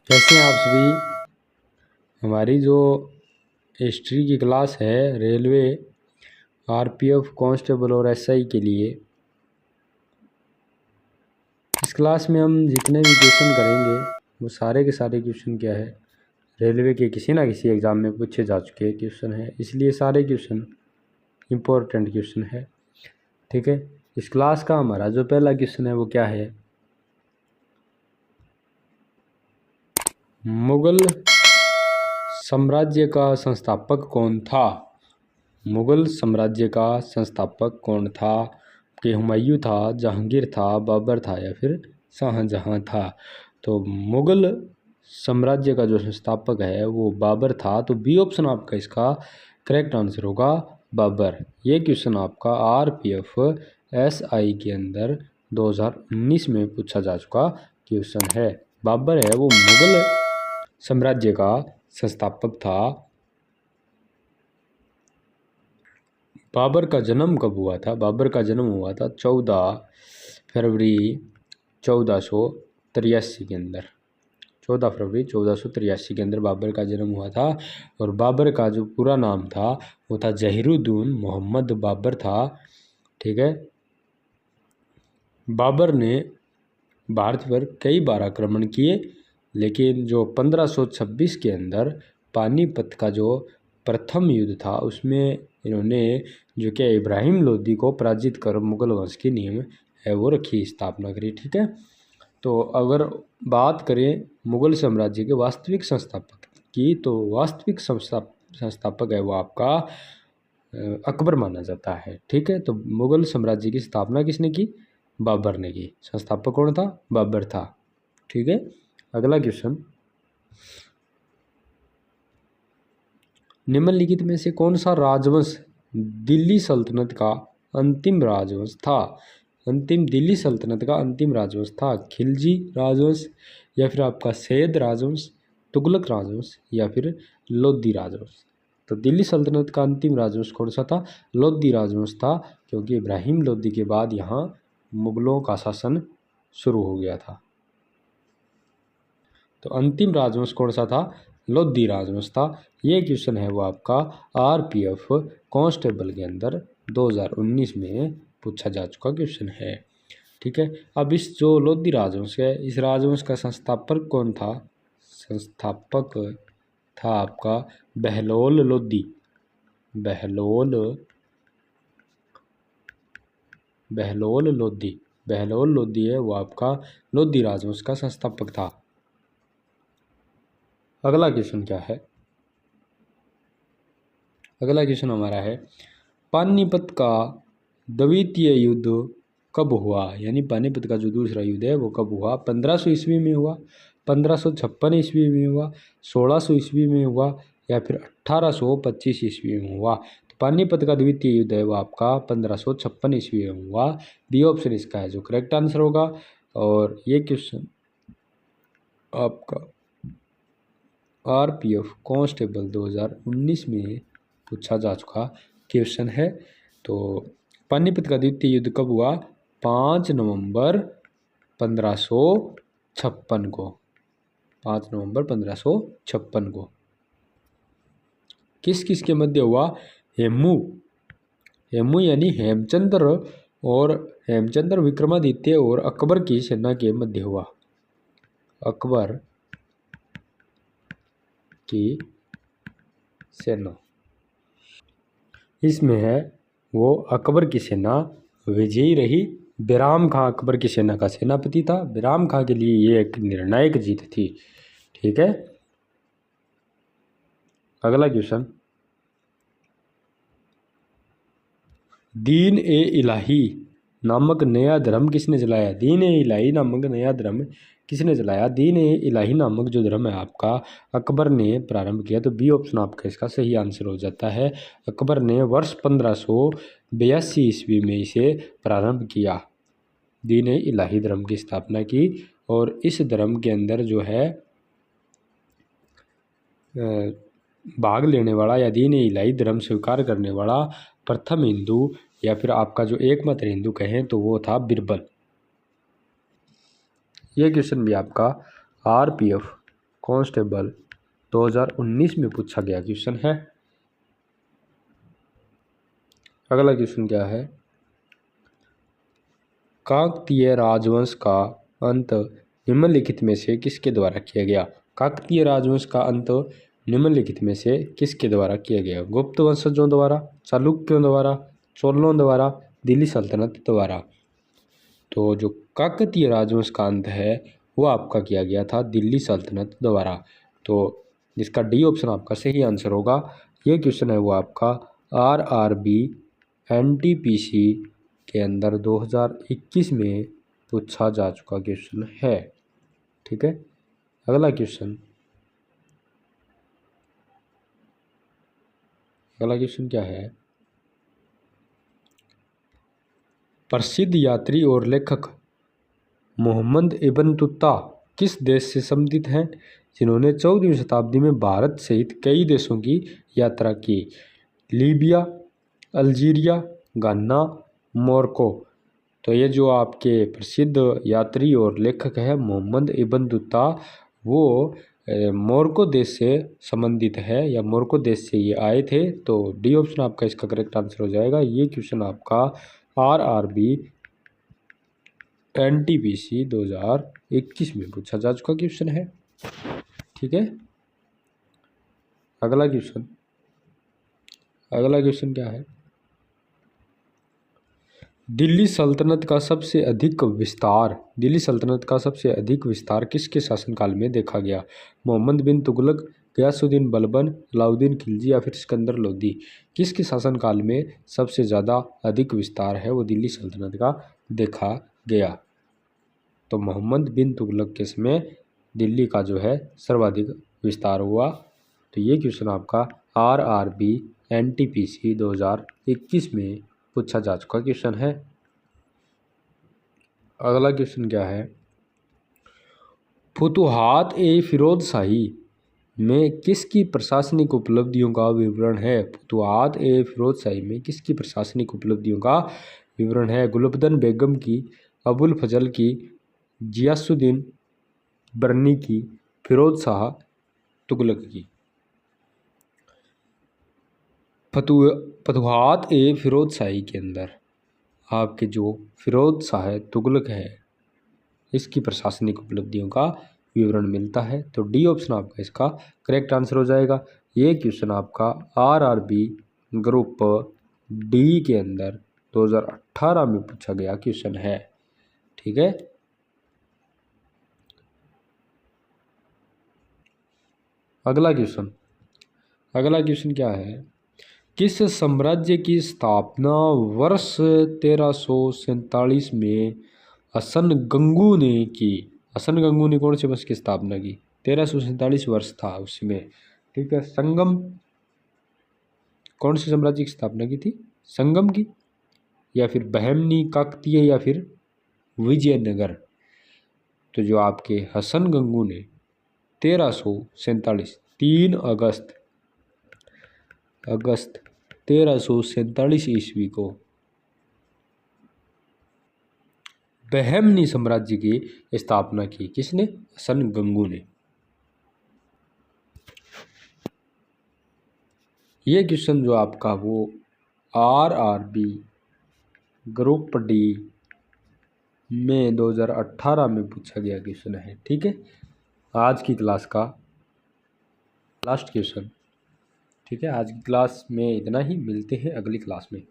कैसे हैं आप सभी। हमारी जो हिस्ट्री की क्लास है रेलवे, आरपीएफ कांस्टेबल और एसआई के लिए, इस क्लास में हम जितने भी क्वेश्चन करेंगे वो सारे के सारे क्वेश्चन क्या है, रेलवे के किसी ना किसी एग्ज़ाम में पूछे जा चुके क्वेश्चन है, इसलिए सारे क्वेश्चन इम्पोर्टेंट क्वेश्चन है। ठीक है, इस क्लास का हमारा जो पहला क्वेश्चन है वो क्या है, मुगल साम्राज्य का संस्थापक कौन था। मुगल साम्राज्य का संस्थापक कौन था, कि हुमायूं था, जहांगीर था, बाबर था या फिर शाहजहां था। तो मुगल साम्राज्य का जो संस्थापक है वो बाबर था। तो बी ऑप्शन आपका इसका करेक्ट आंसर होगा, बाबर। ये क्वेश्चन आपका आरपीएफ एसआई के अंदर 2019 में पूछा जा चुका क्वेश्चन है। बाबर है वो मुगल साम्राज्य का संस्थापक था। बाबर का जन्म कब हुआ था? बाबर का जन्म हुआ था 14 फरवरी 1483 के अंदर। 14 फरवरी 1483 के अंदर बाबर का जन्म हुआ था। और बाबर का जो पूरा नाम था वो था जहीरुद्दीन मोहम्मद बाबर था। ठीक है, बाबर ने भारत पर कई बार आक्रमण किए, लेकिन जो 1526 के अंदर पानीपत का जो प्रथम युद्ध था उसमें इन्होंने जो कि इब्राहिम लोदी को पराजित कर मुगल वंश की नींव है वो रखी, स्थापना करी। ठीक है, तो अगर बात करें मुगल साम्राज्य के वास्तविक संस्थापक की, तो वास्तविक संस्थापक है वो आपका अकबर माना जाता है। ठीक है, तो मुगल साम्राज्य की स्थापना किसने की? बाबर ने की। संस्थापक कौन था? बाबर था। ठीक है, अगला क्वेश्चन, निम्नलिखित में से कौन सा राजवंश दिल्ली सल्तनत का अंतिम राजवंश था? दिल्ली सल्तनत का अंतिम राजवंश था खिलजी राजवंश, या फिर आपका सैयद राजवंश, तुगलक राजवंश, या फिर लोधी राजवंश। तो दिल्ली सल्तनत का अंतिम राजवंश कौन सा था? लोधी राजवंश था, क्योंकि इब्राहिम लोधी के बाद यहाँ मुगलों का शासन शुरू हो गया था। तो अंतिम राजवंश कौन सा था? लोधी राजवंश था। ये क्वेश्चन है वो आपका आरपीएफ कांस्टेबल के अंदर 2019 में पूछा जा चुका क्वेश्चन है। ठीक है, अब इस जो लोधी राजवंश है, इस राजवंश का संस्थापक कौन था? संस्थापक था आपका बहलोल लोधी। बहलोल लोधी, बहलोल लोधी है वो आपका लोधी राजवंश का संस्थापक था। अगला क्वेश्चन क्या है? अगला क्वेश्चन हमारा है, पानीपत का द्वितीय युद्ध कब हुआ? यानी पानीपत का जो दूसरा युद्ध है वो कब हुआ? 1500 ईस्वी में हुआ, 1556 ईस्वी में हुआ, 1600 ईस्वी में हुआ, या फिर 1825 ईस्वी में हुआ। तो पानीपत का द्वितीय युद्ध है वो आपका 1556 ईस्वी में हुआ। बी ऑप्शन इसका है जो करेक्ट आंसर होगा। और ये क्वेश्चन आपका आरपीएफ कांस्टेबल 2019 में पूछा जा चुका क्वेश्चन है। तो पानीपत का द्वितीय युद्ध कब हुआ? 5 नवंबर 1556 को। 5 नवंबर 1556 को किस किस के मध्य हुआ? हेमू यानी हेमचंद्र विक्रमादित्य और अकबर की सेना के मध्य हुआ। अकबर की सेना, इसमें है वो अकबर की सेना विजयी रही। बैराम खां अकबर की सेना का सेनापति था। बैराम खां के लिए ये एक निर्णायक जीत थी। ठीक है, अगला क्वेश्चन, दीन ए इलाही नामक नया धर्म किसने चलाया? दीन ए इलाही नामक नया धर्म किसने चलाया? दीन ए इलाही नामक जो धर्म है आपका अकबर ने प्रारंभ किया। तो बी ऑप्शन आपका इसका सही आंसर हो जाता है। अकबर ने वर्ष 1582 ईस्वी में इसे प्रारंभ किया, दीन ए इलाही धर्म की स्थापना की। और इस धर्म के अंदर जो है भाग लेने वाला या दीन ए इलाही धर्म स्वीकार करने वाला प्रथम हिंदू या फिर आपका जो एकमात्र हिंदू कहें तो वो था बिरबल। ये क्वेश्चन भी आपका आरपीएफ कांस्टेबल 2019 में पूछा गया क्वेश्चन है। अगला क्वेश्चन क्या है, काकतीय राजवंश का अंत निम्नलिखित में से किसके द्वारा किया गया? काकतीय राजवंश का अंत निम्नलिखित में से किसके द्वारा किया गया? गुप्त वंशजों द्वारा, चालुक्यों द्वारा, चोलों द्वारा, दिल्ली सल्तनत द्वारा। तो जो काकतीय राजवंश का अंत है वो आपका किया गया था दिल्ली सल्तनत द्वारा। तो इसका डी ऑप्शन आपका सही आंसर होगा। ये क्वेश्चन है वो आपका RRB NTPC के अंदर 2021 में पूछा जा चुका क्वेश्चन है। ठीक है, अगला क्वेश्चन क्या है, प्रसिद्ध यात्री और लेखक मोहम्मद इब्न तुत्ता किस देश से संबंधित हैं, जिन्होंने 14वीं शताब्दी में भारत सहित कई देशों की यात्रा की? लीबिया, अल्जीरिया, घाना, मोरक्को। तो ये जो आपके प्रसिद्ध यात्री और लेखक है मोहम्मद इब्न तुत्ता, वो मोरक्को देश से संबंधित है या मोरक्को देश से ये आए थे। तो डी ऑप्शन आपका इसका करेक्ट आंसर हो जाएगा। ये क्वेश्चन आपका RRB NTPC 2021 में पूछा जा चुका क्वेश्चन है। ठीक है, अगला क्वेश्चन क्या है, दिल्ली सल्तनत का सबसे अधिक विस्तार किसके शासनकाल में देखा गया? मोहम्मद बिन तुगलक, गयासुद्दीन बलबन, अलाउद्दीन खिलजी या फिर सिकंदर लोदी। किसके शासनकाल में सबसे ज़्यादा अधिक विस्तार है वो दिल्ली सल्तनत का देखा गया? तो मोहम्मद बिन तुगलक के समय दिल्ली का जो है सर्वाधिक विस्तार हुआ। तो ये क्वेश्चन आपका RRB NTPC 2021 में पूछा जा चुका क्वेश्चन है। अगला क्वेश्चन क्या है, फुतुहात ए फिरोज शाही में किसकी प्रशासनिक उपलब्धियों का विवरण है? फुतुहात ए फिरोज शाही में किसकी प्रशासनिक उपलब्धियों का विवरण है? गुलबदन बेगम की, अबुल फजल की, जियासुद्दीन बरनी की, फिरोज शाह तुगलक की। फतुहात ए फिरोज शाही के अंदर आपके जो फिरोज शाह तुगलक है इसकी प्रशासनिक उपलब्धियों का विवरण मिलता है। तो डी ऑप्शन आपका इसका करेक्ट आंसर हो जाएगा। ये क्वेश्चन आपका RRB ग्रुप D के अंदर 2018 में पूछा गया क्वेश्चन है। ठीक है, अगला क्वेश्चन क्या है, किस साम्राज्य की स्थापना वर्ष 1347 में हसन गंगू ने की? हसन गंगू ने कौन से वर्ष की स्थापना की? 1347 वर्ष था उसमें। ठीक है, संगम कौन से साम्राज्य की स्थापना की थी? संगम की, या फिर बहमनी, काकतीय, या फिर विजयनगर। तो जो आपके हसन गंगू ने 1347 3 अगस्त 1347 ईस्वी को बहमनी साम्राज्य की स्थापना की। किसने? हसन गंगू ने। ये क्वेश्चन जो आपका वो RRB ग्रुप D में 2018 में पूछा गया क्वेश्चन है। ठीक है, आज की क्लास का लास्ट क्वेश्चन। ठीक है, आज की क्लास में इतना ही, मिलते हैं अगली क्लास में।